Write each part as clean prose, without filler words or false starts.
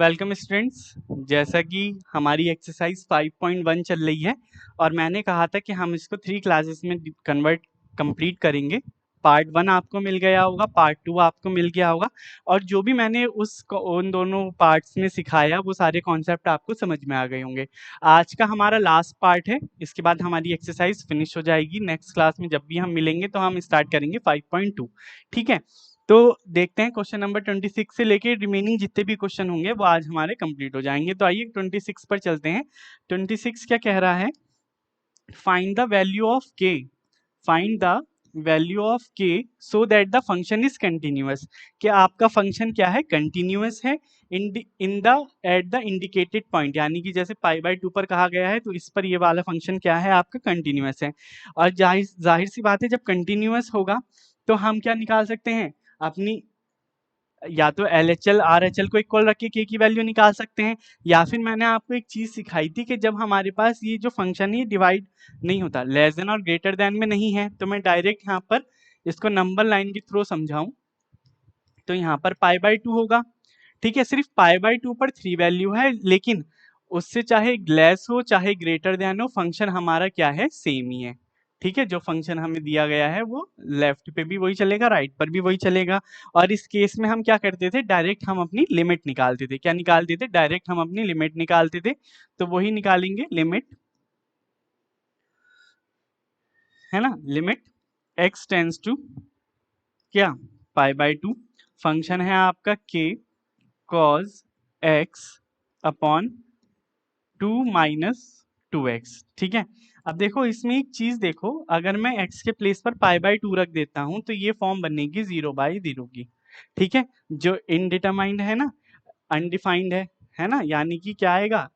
Welcome students. जैसा कि हमारी एक्सरसाइज 5.1 चल रही है और मैंने कहा था कि हम इसको 3 क्लासेस में कंप्लीट करेंगे। पार्ट 1 आपको मिल गया होगा, पार्ट 2 आपको मिल गया होगा और जो भी मैंने उन दोनों पार्ट्स में सिखाया वो सारे कॉन्सेप्ट आपको समझ में आ गए होंगे। आज का हमारा लास्ट पार्ट है, इसके बाद हमारी एक्सरसाइज फिनिश हो जाएगी। नेक्स्ट क्लास में जब भी हम मिलेंगे तो हम स्टार्ट करेंगे 5.2। ठीक है, तो देखते हैं क्वेश्चन नंबर 26 से लेके रिमेनिंग जितने भी क्वेश्चन होंगे वो आज हमारे कंप्लीट हो जाएंगे। तो आइए 26 पर चलते हैं। 26 क्या कह रहा है? फाइंड द वैल्यू ऑफ के, फाइंड द वैल्यू ऑफ के so that the function is continuous. कि आपका फंक्शन क्या है? कंटिन्यूअस है in the at the indicated point, यानी कि जैसे पाई बाय 2 पर कहा गया है तो इस पर ये वाला फंक्शन क्या है? आपका कंटिन्यूअस है। और जाहिर सी बात है, जब कंटिन्यूअस होगा तो हम क्या निकाल सकते हैं? अपनी या तो LHL RHL को इक्वल रख के के की वैल्यू निकाल सकते हैं, या फिर मैंने आपको एक चीज सिखाई थी कि जब हमारे पास ये जो फंक्शन है डिवाइड नहीं होता, लेस देन और ग्रेटर देन में नहीं है, तो मैं डायरेक्ट यहाँ पर इसको नंबर लाइन के थ्रू समझाऊं तो यहाँ पर पाई बाय 2 होगा। ठीक है, सिर्फ पाई बाय 2 पर 3 वैल्यू है, लेकिन उससे चाहे लेस हो चाहे ग्रेटर देन हो, फंक्शन हमारा क्या है? सेम ही है। ठीक है, जो फंक्शन हमें दिया गया है वो लेफ्ट पे भी वही चलेगा, राइट पर भी वही चलेगा। और इस केस में हम क्या करते थे? डायरेक्ट हम अपनी लिमिट निकालते थे। क्या निकालते थे? डायरेक्ट हम अपनी लिमिट निकालते थे। तो वही निकालेंगे लिमिट, है ना, लिमिट x टेंस टू क्या? Pi by 2। फंक्शन है आपका k cos x upon 2 minus 2x। ठीक है, अब देखो इसमें एक चीज देखो, अगर मैं x के प्लेस पर पाई बाय 2 रख देता हूं तो ये फॉर्म बनेगी 0/0 की। ठीक है, जो इनडिटरमाइंड है ना, अनडिफाइंड है ना, यानी कि क्या आएगा?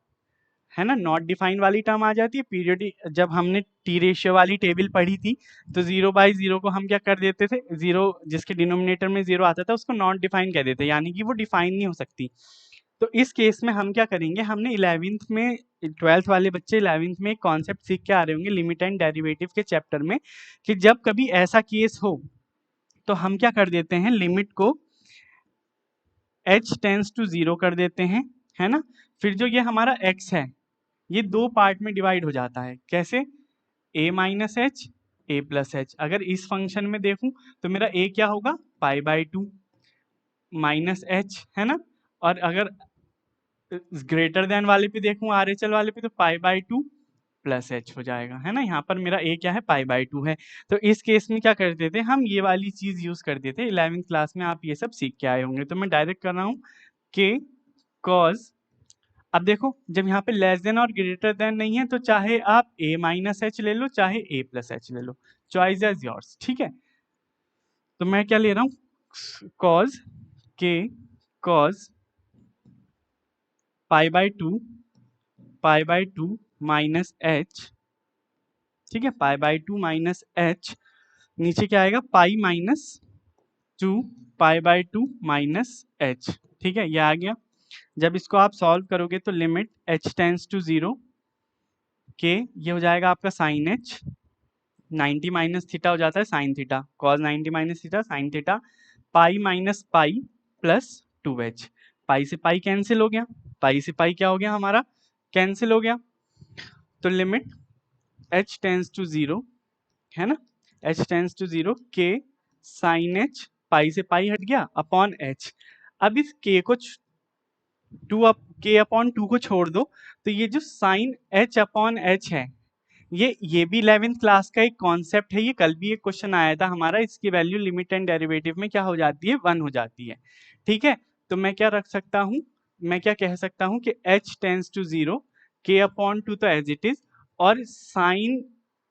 है ना, नॉट डिफाइंड वाली टर्म आ जाती है। पीरियड जब हमने टी रेशियो वाली टेबल पढ़ी थी तो 0/0 को हम क्या कर देते थे? जीरो जिसके डिनोमिनेटर में 0 आता था उसको नॉट डिफाइंड कह देते, यानी कि वो डिफाइन नहीं हो सकती। तो इस केस में हम क्या करेंगे? हमने 11th में, 12th वाले बच्चे 11th में एक कॉन्सेप्ट सीख के आ रहे होंगे लिमिट एंड डेरिवेटिव के चैप्टर में, कि जब कभी ऐसा केस हो तो हम क्या कर देते हैं? लिमिट को h टेंस टू 0 कर देते हैं, है ना। फिर जो ये हमारा x है ये दो पार्ट में डिवाइड हो जाता है। कैसे? a minus H, A plus H. अगर इस फंक्शन में देखूं तो मेरा a क्या होगा? पाई बाय 2 माइनस एच, है ना। और अगर ग्रेटर देन वाले पे देखूं, RHL वाले पे, तो पाई बाय 2 प्लस एच हो जाएगा, है ना। यहाँ पर मेरा a क्या है? पाई बाय 2 है। तो इस केस में क्या करते थे हम? ये वाली चीज यूज करते थे। 11th क्लास में आप ये सब सीख के आए होंगे। तो मैं डायरेक्ट कर रहा हूँ के कॉज। अब देखो, जब यहाँ पे लेस देन और ग्रेटर देन नहीं है तो चाहे आप a माइनस एच ले लो चाहे a प्लस एच ले लो, चॉइस इज योर्स। ठीक है, तो मैं क्या ले रहा हूँ? कॉज के cause pi by 2 minus H. ठीक है, पाई बाय 2 माइनस एच। नीचे क्या आएगा? Pi minus 2 pi by 2 minus H. ठीक है, ये आ गया। जब इसको आप सॉल्व करोगे तो लिमिट h टेंस टू 0 के, ये हो जाएगा आपका साइन h, 90 माइनस थीटा हो जाता है sine theta, cos 90 minus theta sine theta, pi minus pi plus 2h। पाई से पाई कैंसिल हो गया, पाई से पाई क्या हो गया हमारा? कैंसिल हो गया। तो लिमिट h टेंस टू 0, है ना, h टेंस टू 0 के साइन h, पाई से पाई हट गया, अपॉन h। अब इस k को के अपॉन 2 को छोड़ दो तो ये जो साइन h अपॉन h है, ये भी 11th क्लास का एक कॉन्सेप्ट है। ये कल भी एक क्वेश्चन आया था हमारा, इसकी वैल्यू लिमिट एंड डेरिवेटिव में क्या हो जाती है? 1 हो जाती है। ठीक है, तो मैं क्या रख सकता हूं? मैं क्या कह सकता हूं कि h टेंस टू 0 के अपॉन 2 तो एज इट इज, और साइन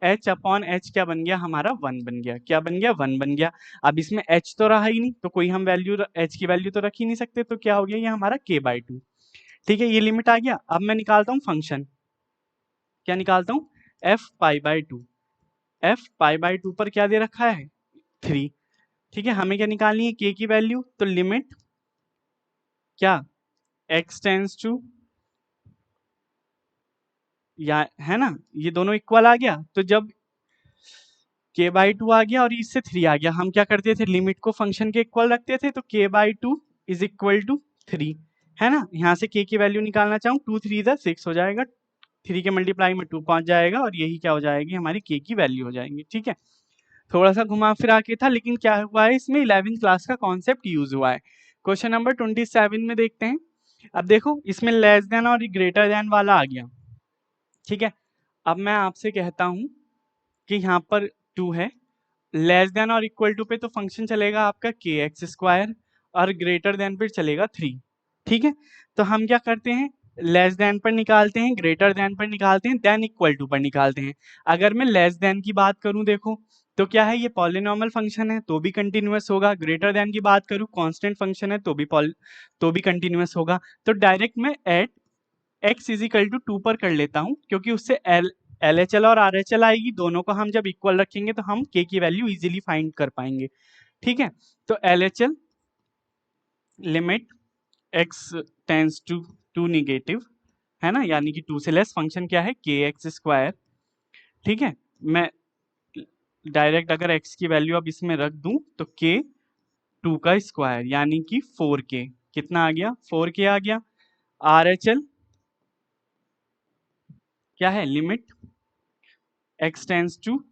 h अपॉन h क्या बन गया हमारा? 1 बन गया। क्या बन गया? 1 बन गया। अब इसमें h तो रहा ही नहीं, तो कोई हम वैल्यू h की वैल्यू तो रख ही नहीं सकते, तो क्या हो गया? ये हमारा k बाय 2। ठीक है, ये लिमिट आ गया। अब मैं निकालता हूँ फंक्शन। क्या निकालता हूँ? f pi by 2। f pi by 2 पर क्या दे रखा है? 3। ठीक है, हमें क्या निकालनी है? k की वैल्यू। तो लिमिट क्या? x टेंस टू, या है ना, ये दोनों इक्वल आ गया। तो जब k बाई 2 आ गया और इससे 3 आ गया, हम क्या करते थे? लिमिट को फंक्शन के इक्वल रखते थे। तो k by 2 is equal to 3। है ना। यहाँ से k की वैल्यू निकालना चाहूँ, 2 3 ज़ा 6 हो जाएगा, 3 के मल्टीप्लाई में 2 पहुंच जाएगा और यही क्या हो जाएगी हमारी k की वैल्यू हो जाएंगी। ठीक है, थोड़ा सा घुमा फिरा के था, लेकिन क्या हुआ है इसमें 11वीं क्लास का कॉन्सेप्ट यूज हुआ है। क्वेश्चन नंबर 27 में देखते हैं। अब देखो इसमें लेस देन और ग्रेटर देन वाला आ गया। ठीक है, अब मैं आपसे कहता हूं कि यहाँ पर 2 है, लेस देन और इक्वल टू पे तो फंक्शन चलेगा आपका के एक्स स्क्वायर और ग्रेटर देन पे चलेगा 3। ठीक है, तो हम क्या करते हैं, लेस देन पर निकालते हैं, ग्रेटर देन पर निकालते हैं, देन इक्वल टू पर निकालते हैं। अगर मैं लेस देन की बात करूं देखो तो क्या है, ये पॉलिनॉमियल फंक्शन है तो भी कंटिन्यूअस होगा। ग्रेटर देन की बात करूं कांस्टेंट फंक्शन है तो भी कंटिन्यूअस होगा। तो डायरेक्ट मैं at x is equal to 2 पर कर लेता हूं, क्योंकि उससे एल एच एल और आर एच एल आएगी, दोनों को हम जब इक्वल रखेंगे तो हम k की वैल्यू इजीली फाइंड कर पाएंगे। ठीक है, तो L H L limit x tends to negative, है ना, यानी कि 2 से लेस फंक्शन क्या है के एक्स स्क्वायर। ठीक है, मैं डायरेक्ट अगर x की वैल्यू अब इसमें रख दूं तो k 2 का स्क्वायर यानी कि 4k, कितना आ गया 4k आ गया। आर एच एल क्या है, limit x tends to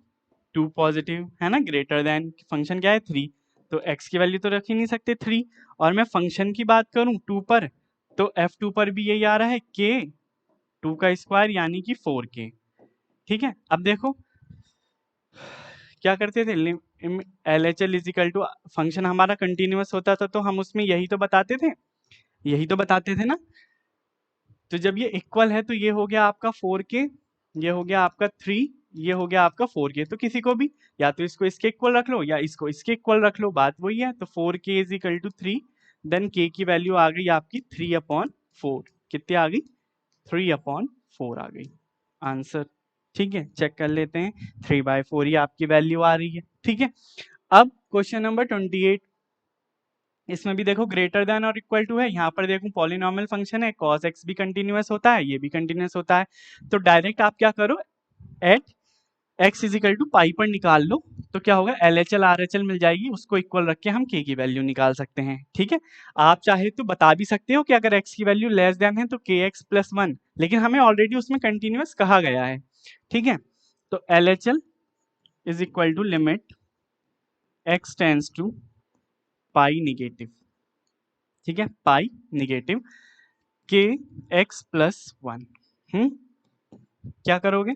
2 positive, है ना, ग्रेटर देन फंक्शन क्या है 3, तो x की वैल्यू तो रख ही नहीं सकते 3। और मैं फंक्शन की बात करूं 2 पर, तो f2 पर भी यही आ रहा है k 2 का स्क्वायर यानी कि 4k। ठीक है, अब देखो क्या करते थे, L H L equal to function हमारा कंटिन्यूअस होता था तो हम उसमें यही तो बताते थे, यही तो बताते थे ना। तो जब ये इक्वल है तो ये हो गया आपका 4k, ये हो गया आपका 3, ये हो गया आपका 4k। तो किसी को भी या तो इसको इसके इक्वल रख लो या इसको इसके इक्वल रख लो, बात वही है। तो 4k is equal to 3, then k की वैल्यू आ गई आपकी 3/4, कितनी आ गई 3/4 आ गई आंसर। ठीक है, चेक कर लेते हैं, 3/4 ही आपकी वैल्यू आ रही है। ठीक है, अब क्वेश्चन नंबर 28, इसमें भी देखो ग्रेटर देन और इक्वल टू है, यहाँ पर देखो पॉलिनॉमियल फंक्शन है, cos x भी कंटिन्यूअस होता है, ये भी कंटिन्यूअस होता है। तो डायरेक्ट आप क्या करो, at x is equal to pi पर निकाल लो, तो क्या होगा L H L R H L मिल जाएगी, उसको इक्वल रख के हम k की वैल्यू निकाल सकते हैं। ठीक है, आप चाहे तो बता भी सकते हो कि अगर x की वैल्यू लेस देन है तो के एक्स प्लस 1, लेकिन हमें ऑलरेडी उसमें कंटिन्यूअस कहा गया है। ठीक है, तो L H L is equal to limit x tends to pi negative, ठीक है, पाई निगेटिव के एक्स प्लस 1, क्या करोगे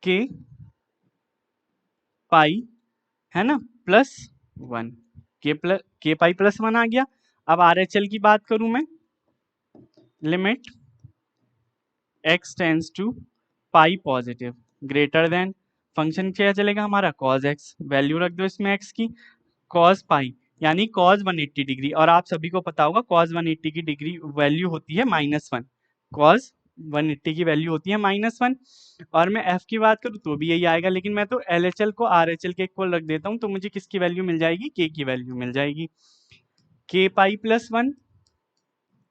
के पाई, है ना, प्लस 1, के पाई प्लस 1 आ गया। अब आर एच एल की बात करूं मैं, limit x tends to pi positive greater than function क्या चलेगा हमारा cos x, वैल्यू रख दो इसमें x की, cos पाई यानी cos 180 डिग्री, और आप सभी को पता होगा cos 180 की डिग्री वैल्यू होती है -1, cos 180 की वैल्यू होती है -1। और मैं f की बात करूँ तो भी यही आएगा, लेकिन मैं तो LHL को RHL के इक्वल रख देता हूँ, तो मुझे किसकी वैल्यू मिल जाएगी, k की वैल्यू मिल जाएगी। k pi plus 1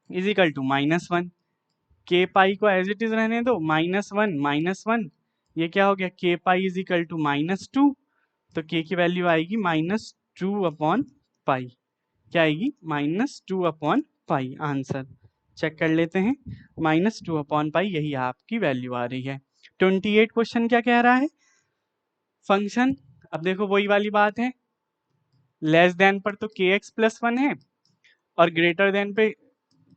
is equal to -1, के पाई को एज इट इज रहने दो, -1, ये क्या हो गया के पाई इज इक्वल टू -2, तो के की वैल्यू आएगी -2/पाई, क्या आएगी -2/पाई आंसर। चेक कर लेते हैं, -2/पाई यही आपकी वैल्यू आ रही है। 28 क्वेश्चन क्या कह रहा है, फंक्शन, अब देखो वही वाली बात है, लेस देन पर तो के एक्स प्लस 1 है और ग्रेटर देन पे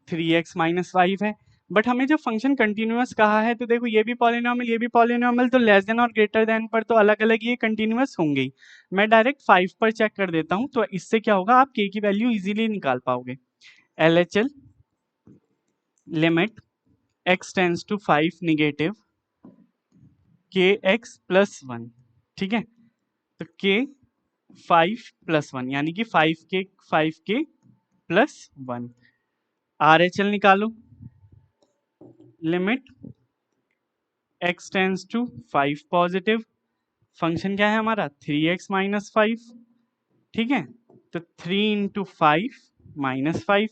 3x - 5 है। बट हमें जब फंक्शन कंटिन्यूअस कहा है तो देखो ये भी पॉलिनॉमियल ये भी पॉलिनॉमियल, तो लेस देन और ग्रेटर देन पर तो अलग अलग ये कंटिन्यूअस होंगे ही। मैं डायरेक्ट 5 पर चेक कर देता हूं, तो इससे क्या होगा आप k की वैल्यू इजीली निकाल पाओगे। LHL limit x tends to 5 negative के एक्स प्लस 1, ठीक है, तो k 5 प्लस 1 यानी कि 5k प्लस 1। RHL निकालो, limit x tends to 5 positive, function क्या है हमारा 3x - 5, ठीक है, तो 3 इंटू 5 -5,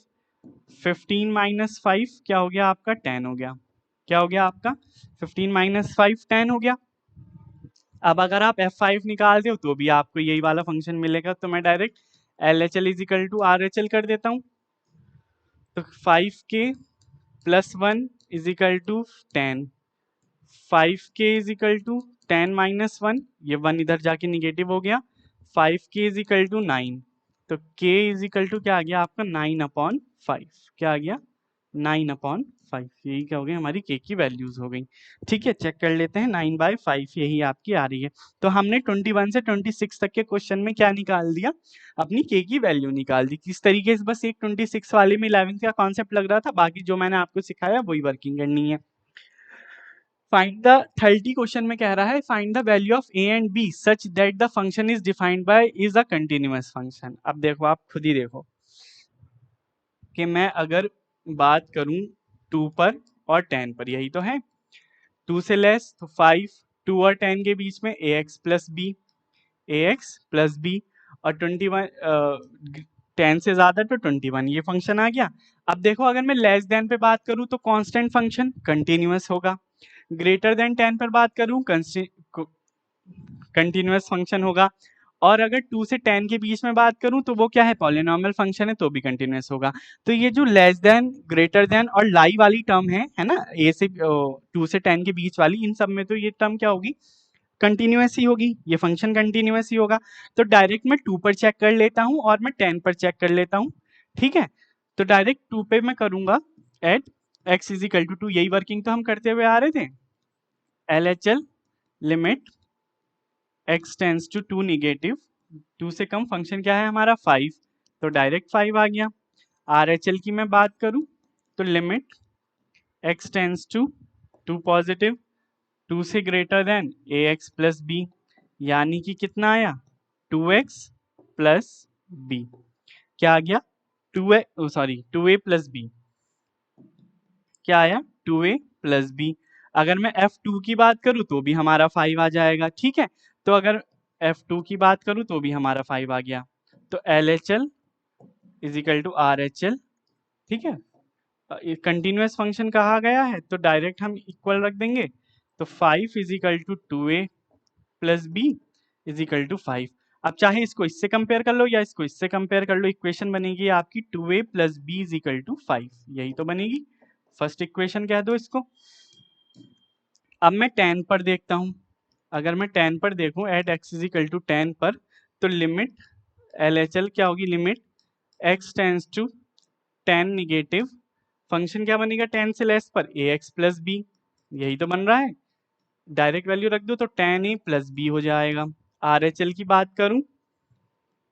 15 - 5 क्या हो गया आपका 10 हो गया, क्या हो गया आपका 15 - 5 10 हो गया। अब अगर आप f5 निकालते हो तो भी आपको यही वाला फंक्शन मिलेगा, तो मैं direct LHL is equal to RHL कर देता हूँ, तो 5k plus 1 is equal to 10, 5k is equal to 10 minus 1, ये 1 इधर जाके निगेटिव हो गया, 5k इज इक्वल टू 9, तो k इज इक्वल टू क्या आ गया आपका 9/5, क्या आ गया 9/5, यही क्या हो गई हमारी k की वैल्यूज हो गई। ठीक है, चेक कर लेते हैं, 9/5 यही आपकी आ रही है। तो हमने 21 से 26 तक के क्वेश्चन में क्या निकाल दिया, अपनी k की वैल्यू निकाल दी। किस तरीके से, बस एक 26 वाले में 11 का कॉन्सेप्ट लग रहा था, बाकी जो मैंने आपको सिखाया वही वर्किंग करनी है। फाइंड द 30 क्वेश्चन में कह रहा है find the value of a and b such that the function is defined by is a continuous function. अब देखो, आप खुद ही देखो कि मैं अगर बात करूं 2 पर और 10 पर, यही तो है, 2 से लेस तो 5, 2 और 10 के बीच में ax प्लस b और 21 10 से ज्यादा तो 21, ये फंक्शन आ गया। अब देखो, अगर मैं लेस देन पे बात करूं तो कांस्टेंट फंक्शन कंटीन्यूअस होगा, ग्रेटर देन 10 पर बात करूं कंटीन्यूअस फंक्शन होगा, और अगर 2 से 10 के बीच में बात करूं तो वो क्या है, पॉलिनॉमियल फंक्शन है, तो भी कंटीन्यूअस होगा। तो ये जो लेस देन, ग्रेटर देन और लाई वाली टर्म है ना, ए से 2 से 10 के बीच वाली, इन सब में तो ये टर्म क्या होगी, कंटीन्यूअस ही होगी, ये फंक्शन कंटीन्यूअस ही होगा। तो डायरेक्ट मैं 2 पर चेक कर लेता हूं और मैं 10 पर चेक कर लेता हूं। ठीक है, तो डायरेक्ट 2 पे मैं करूंगा at x is equal to 2, यही वर्किंग तो हम करते हुए आ रहे थे। LHL limit x tends to 2 negative, 2 से कम फंक्शन क्या है हमारा 5, तो डायरेक्ट 5 आ गया। RHL की मैं बात करूं तो limit x tends to 2 positive, 2 से greater than ax plus b, यानी कि कितना आया 2x प्लस b, क्या आ गया 2a प्लस b, क्या आया 2a प्लस b। अगर मैं f2 की बात करूं तो भी हमारा 5 आ जाएगा। ठीक है, तो अगर f2 की बात करूं तो भी हमारा 5 आ गया। तो LHL is equal to RHL। ठीक है, कंटिन्यूअस फंक्शन कहा गया है तो डायरेक्ट हम इक्वल रख देंगे, तो 5 is equal to 2a plus b is equal to 5। अब चाहे इसको इससे कंपेयर कर लो या इसको इससे कंपेयर कर लो, इक्वेशन बनेगी आपकी 2a plus b is equal to 5, यही तो बनेगी, फर्स्ट इक्वेशन कह दो इसको। अब मैं 10 पर देखता हूं, अगर मैं 10 पर देखूं at x is equal to 10 पर, तो लिमिट LHL क्या होगी, limit x tends to 10 negative, function क्या बनेगा 10 से लेस पर ax प्लस b, यही तो बन रहा है, डायरेक्ट वैल्यू रख दो तो 10a प्लस b हो जाएगा। RHL की बात करूं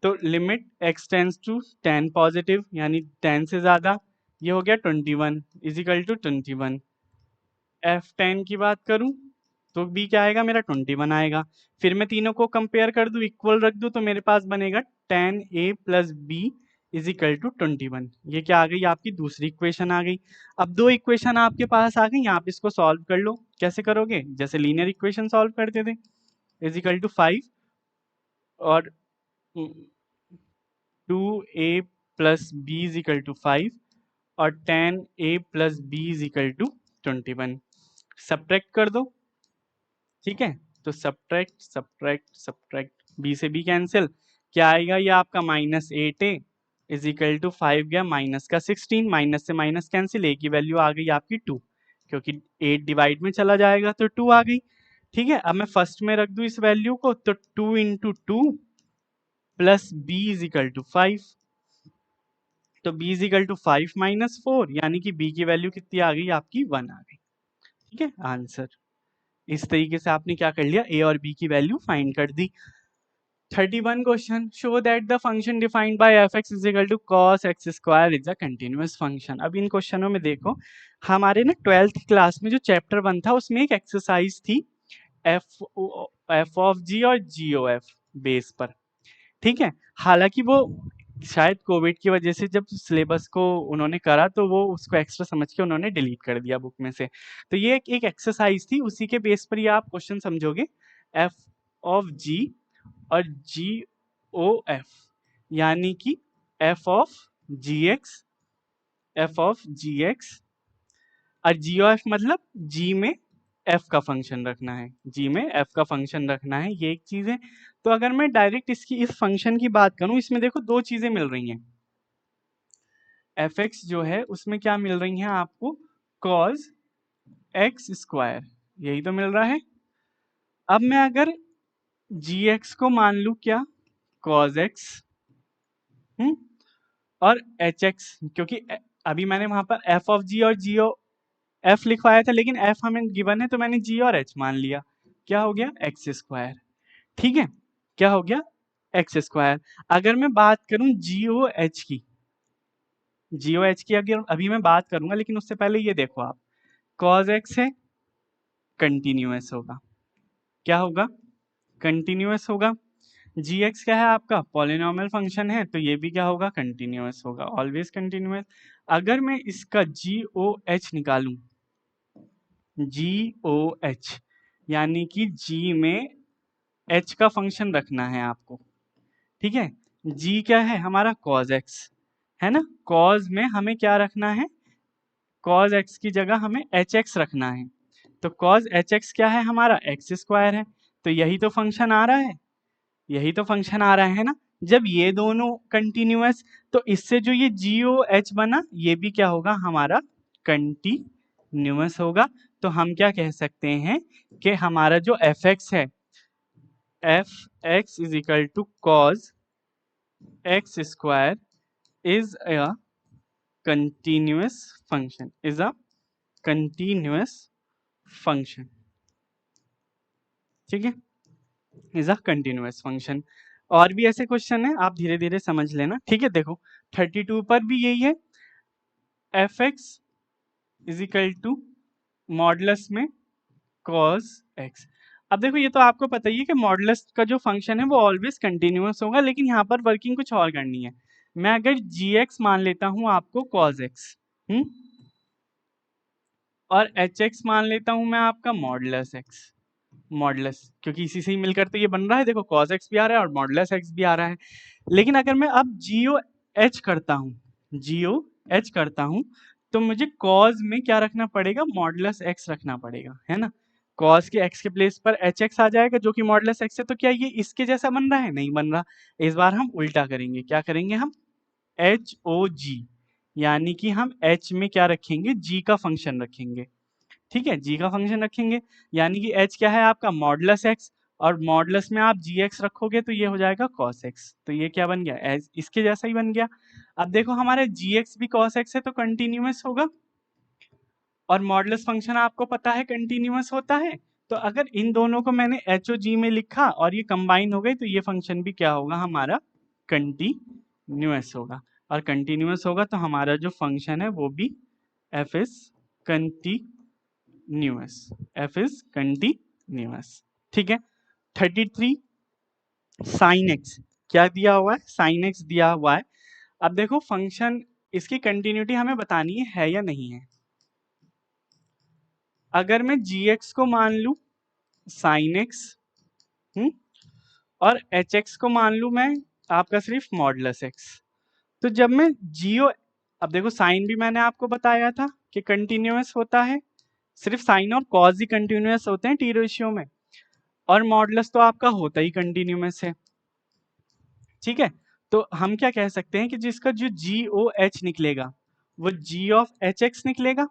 तो limit x tends to 10 positive, यानी 10 से ज्यादा, ये हो गया 21 इज इक्वल टू 21। F10 की बात करूं तो b क्या आएगा मेरा 21 आएगा। फिर मैं तीनों को कंपेयर कर दूं, इक्वल रख दूं, तो मेरे पास बनेगा 10a plus b is equal to 21, ये क्या आ गई आपकी दूसरी इक्वेशन आ गई। अब दो इक्वेशन आपके पास आ गई, आप इसको सॉल्व कर लो। कैसे करोगे, जैसे लीनियर इक्वेशन सॉल्व करते थे, इज इक्वल टू 5 और 2a plus b is equal to 5 और 10a plus b is equal to 21, subtract कर दो। ठीक है, तो सब्ट्रैक्ट सब्ट्रैक्ट सब्ट्रैक्ट, b से b कैंसिल, क्या आएगा ये आपका -8a इज इक्वल टू 5 गया माइनस का 16, माइनस से माइनस कैंसिल, a की वैल्यू आ गई आपकी 2, क्योंकि 8 डिवाइड में चला जाएगा तो 2 आ गई। ठीक है, अब मैं फर्स्ट में रख दूं इस वैल्यू को, तो 2 into 2 plus b is equal to 5, तो b is equal to 5 minus 4, यानी कि b की वैल्यू कितनी आ गई आपकी 1 आ गई। ठीक है, आंसर। इस तरीके से आपने क्या कर लिया, a और b की वैल्यू फाइंड कर दी। 31 question, show that the function defined by fx is equal to cos x square is a continuous function. अब इन क्वेश्चनों में देखो, हमारे ना 12th क्लास में जो चैप्टर 1 था उसमें एक एक्सरसाइज थी f ऑफ g और g ओ f बेस पर। ठीक है, हालांकि वो शायद कोविड की वजह से जब सिलेबस को उन्होंने करा तो वो उसको एक्स्ट्रा समझ के उन्होंने डिलीट कर दिया बुक में से। तो ये एक एक्सरसाइज थी, उसी के बेस पर ये आप क्वेश्चन समझोगे, एफ ऑफ जी और जी ओ एफ, यानी कि F of G X, F of G X और जी ओ एफ मतलब जी में एफ का फंक्शन रखना है, जी में एफ का फंक्शन रखना है, ये एक चीज है। तो अगर मैं डायरेक्ट इसकी इस फंक्शन की बात करूं, इसमें देखो दो चीजें मिल रही हैं, एफ एक्स जो है उसमें क्या मिल रही है आपको, कॉज एक्स स्क्वायर, यही तो मिल रहा है। अब मैं अगर जी एक्स को मान लूं क्या, कॉज एक्स, और एच एक्स, क्योंकि अभी मैंने वहां पर एफ ऑफ जी और जी एफ लिखवाया था, लेकिन एफ हमें गिवन है तो मैंने जी और एच मान लिया, क्या हो गया एक्स स्क्वायर। ठीक है, क्या हो गया एक्स स्क्वायर। अगर मैं बात करूं जीओ एच की, जीओ एच की अगर अभी मैं बात करूंगा, लेकिन उससे पहले ये देखो आप, कॉज एक्स है, कंटिन्यूअस होगा, क्या होगा कंटिन्यूअस होगा। जी एक्स क्या है आपका, पॉलिनॉमियल फंक्शन है, तो ये भी क्या होगा कंटिन्यूअस होगा, ऑलवेज कंटिन्यूअस। अगर मैं इसका जी ओ एच निकालूं, जी ओ एच यानी कि जी में एच का फंक्शन रखना है आपको, ठीक है। जी क्या है हमारा कॉज एक्स, है ना, कॉज में हमें क्या रखना है, कॉज एक्स की जगह हमें एच एक्स रखना है, तो कॉज एच एक्स क्या है हमारा एक्स स्क्वायर है, तो यही तो फंक्शन आ रहा है, यही तो फंक्शन आ रहा है ना। जब ये दोनों कंटिन्यूअस, तो इससे जो ये जी ओ एच बना ये भी क्या होगा हमारा कंटिन्यूअस होगा। तो हम क्या कह सकते हैं कि हमारा जो एफ एक्स है, F X is equal to cos X square is a continuous function, is a continuous function, ठीक है, इज अ कंटिन्यूअस फंक्शन। और भी ऐसे क्वेश्चन है, आप धीरे धीरे समझ लेना, ठीक है। देखो 32 पर भी यही है, F X is equal to modulus में कॉस एक्स। अब देखो ये तो आपको पता ही है कि मॉडुलस का जो फंक्शन है वो ऑलवेज कंटिन्यूअस होगा, लेकिन यहाँ पर वर्किंग कुछ और करनी है। मैं अगर जी एक्स मान लेता हूँ आपको कॉस एक्स, और एच एक्स मान लेता हूं मैं आपका मॉडुलस एक्स, मॉडुलस क्योंकि इसी से ही मिलकर तो ये बन रहा है, देखो cos x भी आ रहा है और मॉडुलस x भी आ रहा है। लेकिन अगर मैं अब जीओ एच करता हूँ, जीओ एच करता हूँ, तो मुझे cos में क्या रखना पड़ेगा, मॉडुलस x रखना पड़ेगा, है ना। cos के x के प्लेस पर एच एक्स आ जाएगा जो कि मॉडुलस x है, तो क्या ये इसके जैसा बन रहा है, नहीं बन रहा। इस बार हम उल्टा करेंगे, क्या करेंगे हम एच ओ जी, यानी कि हम h में क्या रखेंगे, g का फंक्शन रखेंगे, ठीक है, जी का फंक्शन रखेंगे, यानी कि एच क्या है आपका मॉडुलस एक्स, और मॉडुलस में आप जी एक्स रखोगे तो ये हो जाएगा कॉस एक्स, तो ये क्या बन गया एज इसके जैसा ही बन गया। अब देखो हमारे जी एक्स भी कॉस एक्स है तो कंटिन्यूअस होगा, और मॉडुलस फंक्शन आपको पता है कंटिन्यूअस होता है, तो अगर इन दोनों को मैंने एच ओ जी में लिखा और ये कंबाइन हो गई तो ये फंक्शन भी क्या होगा हमारा कंटिन्यूअस होगा, और कंटिन्यूअस होगा तो हमारा जो फंक्शन है वो भी F is continuous, F is continuous, ठीक है। 33 साइन एक्स, क्या दिया हुआ है, साइन एक्स दिया हुआ है। अब देखो फंक्शन इसकी कंटिन्यूटी हमें बतानी है या नहीं है। अगर मैं जी एक्स को मान लू साइन एक्स, और एच एक्स को मान लू मैं आपका सिर्फ मॉडुलस एक्स, तो जब मैं जीओ, अब देखो साइन भी मैंने आपको बताया था कि कंटिन्यूअस होता है, सिर्फ साइन और कॉज ही कंटिन्यूअस होते हैं टी रेशियो में, और मॉडुलस तो आपका होता ही कंटिन्यूअस है, ठीक है। तो हम क्या कह सकते हैं कि जिसका जो जी ओ एच निकलेगा वो जी ऑफ एच एक्स निकलेगा,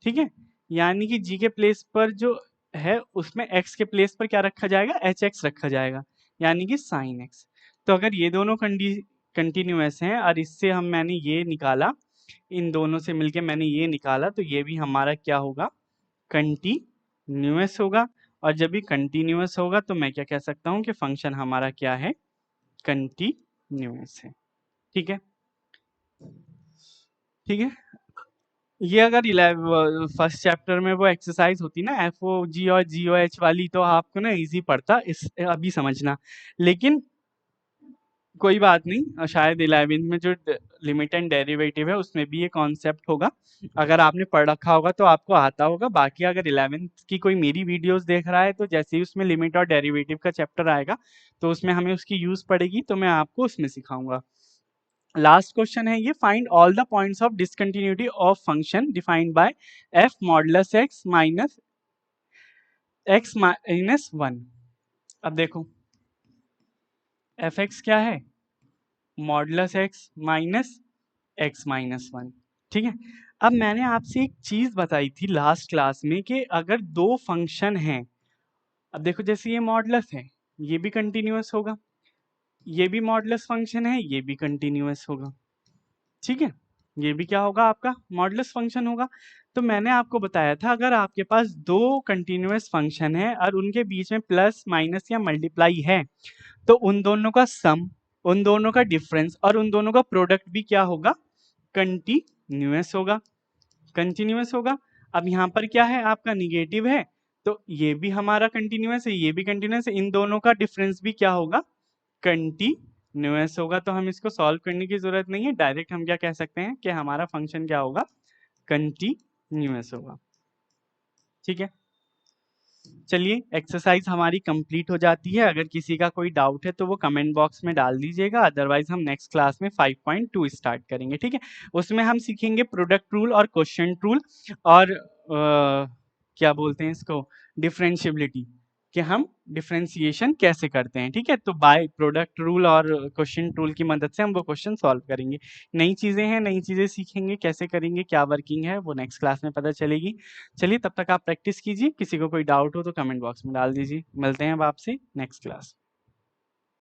ठीक है, यानी कि जी के प्लेस पर जो है उसमें एक्स के प्लेस पर क्या रखा जाएगा, एच एक्स रखा जाएगा, यानी कि साइन एक्स। तो अगर ये दोनों कंटिन्यूअस हैं और इससे हम मैंने ये निकाला, इन दोनों से मिलके मैंने ये निकाला, तो ये भी हमारा क्या होगा कंटिन्यूअस होगा, और जब भी कंटिन्यूअस होगा तो मैं क्या कह सकता हूँ कि फंक्शन हमारा क्या है कंटिन्यूअस है, ठीक है, ठीक है। ये अगर फर्स्ट चैप्टर में वो एक्सरसाइज होती ना एफ ओ जी और जी ओ एच वाली, तो आपको ना इजी पड़ता इस अभी समझना, लेकिन कोई बात नहीं, शायद 11th में जो लिमिट एंड डेरिवेटिव है उसमें भी ये कॉन्सेप्ट होगा, अगर आपने पढ़ रखा होगा तो आपको आता होगा। बाकी अगर 11th की कोई मेरी वीडियोस देख रहा है तो जैसे ही उसमें लिमिट और डेरिवेटिव का चैप्टर आएगा तो उसमें हमें उसकी यूज पड़ेगी, तो मैं आपको उसमें सिखाऊंगा। लास्ट क्वेश्चन है ये, find all the points of discontinuity of function defined bye F modulus x minus x minus one. अब देखो एफ एक्स क्या है, modulus x minus x minus one. ठीक है, अब मैंने आपसे एक चीज बताई थी लास्ट क्लास में कि अगर दो फंक्शन हैं, अब देखो जैसे ये मॉडुलस है, ये भी कंटिन्यूअस होगा, ये भी मॉडुलस फंक्शन है, ये भी कंटिन्यूअस होगा। ठीक है, ये भी क्या होगा, आपका मॉडुलस फंक्शन होगा। तो मैंने आपको बताया था अगर आपके पास दो कंटिन्यूअस फंक्शन है और उनके बीच में प्लस माइनस या मल्टीप्लाई है, तो उन दोनों का सम, उन दोनों का डिफरेंस और उन दोनों का प्रोडक्ट भी क्या होगा, कंटिन्यूअस होगा, कंटिन्यूअस होगा। अब यहाँ पर क्या है, आपका निगेटिव है, तो ये भी हमारा कंटिन्यूअस है, ये भी कंटिन्यूअस है, इन दोनों का डिफरेंस भी क्या होगा, कंटिन्यूअस होगा। तो हम इसको सॉल्व करने की जरूरत नहीं है, डायरेक्ट हम क्या कह सकते हैं कि हमारा फंक्शन क्या होगा, कंटिन्यूअस होगा। ठीक है, चलिए एक्सरसाइज हमारी कंप्लीट हो जाती है। अगर किसी का कोई डाउट है तो वो कमेंट बॉक्स में डाल दीजिएगा, अदरवाइज हम नेक्स्ट क्लास में 5.2 स्टार्ट करेंगे। ठीक है, उसमें हम सीखेंगे प्रोडक्ट रूल और क्वोशिएंट रूल और क्या बोलते हैं इसको, डिफरेंशिएबिलिटी, कि हम डिफरेंशिएशन कैसे करते हैं। ठीक है, तो बाय प्रोडक्ट रूल और क्वोशिएंट रूल की मदद से हम वो क्वेश्चन सॉल्व करेंगे। नई चीजें हैं, नई चीजें सीखेंगे, कैसे करेंगे, क्या वर्किंग है, वो नेक्स्ट क्लास में पता चलेगी। चलिए तब तक आप प्रैक्टिस कीजिए, किसी को कोई डाउट हो तो कमेंट बॉक्स में डाल दीजिए। मिलते हैं अब आपसे नेक्स्ट क्लास।